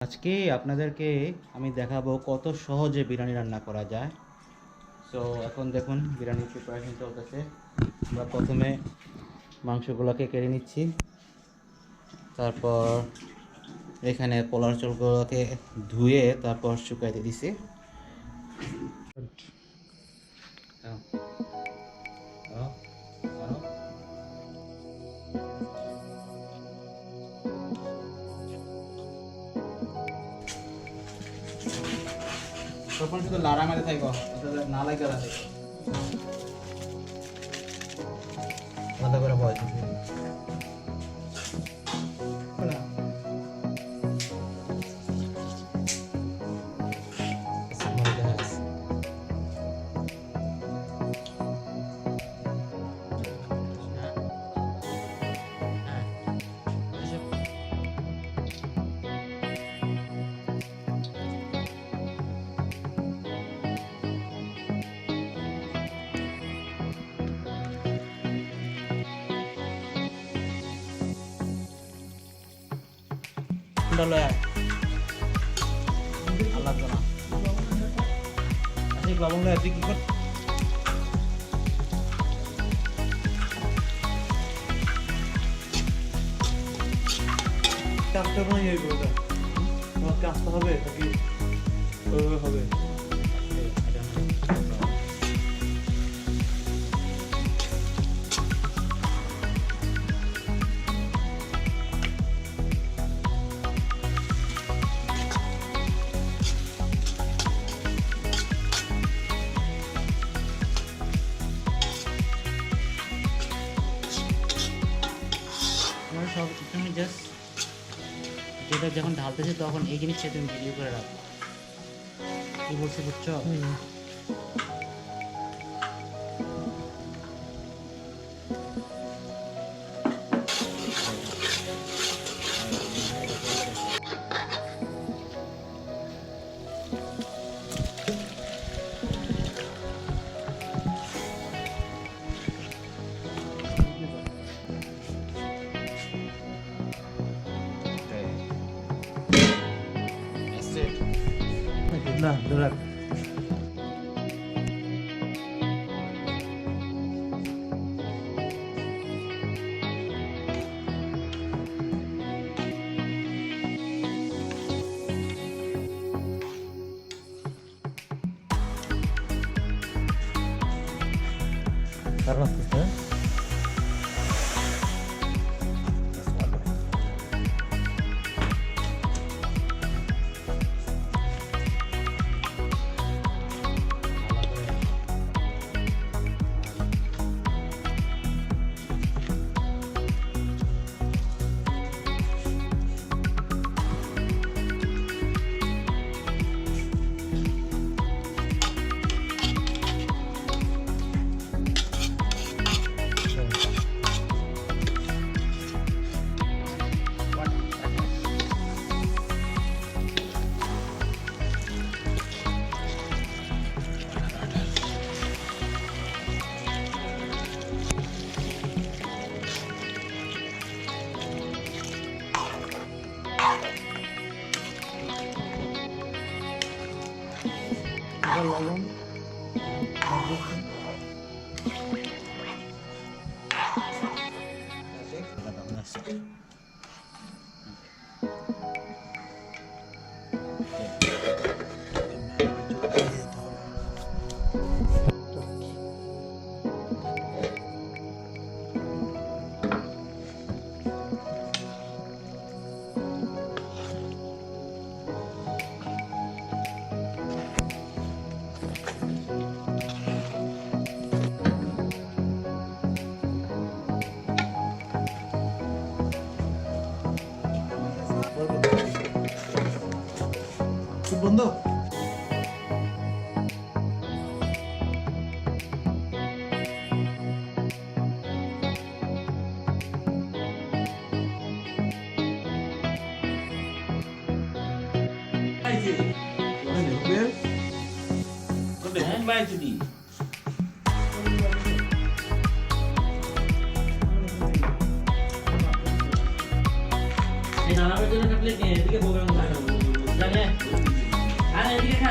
আজকে আপনাদেরকে আমি দেখাবো কত সহজে বিরিয়ানি রান্না করা যায়। সো এখন দেখুন বিরিয়ানির প্রিপারেশন চলতেছে। আমরা প্রথমে মাংসগুলোকে কেটে নিচ্ছি, তারপর এখানে পোলার চালগুলোকে ধুয়ে তারপর শুকাইতে দিছি। তখন শুধু লাড়া মারে থাকবো, না লাগে আলাদা করে বয় লবঙ্গ তুই কি কর কাজটা বানিয়ে তোমাকে আসতে হবে নাকি হবে? সব তুমি জাস্ট যেটা যখন ঢালতেছে তখন এই জিনিসটা তুমি ভিডিও করে রাখো। কি বলছি বুঝছো? না ধরে কারণ আছে লবণ বন্ধ নানাবের জন্য কাটলে এদিকে প্রোগ্রাম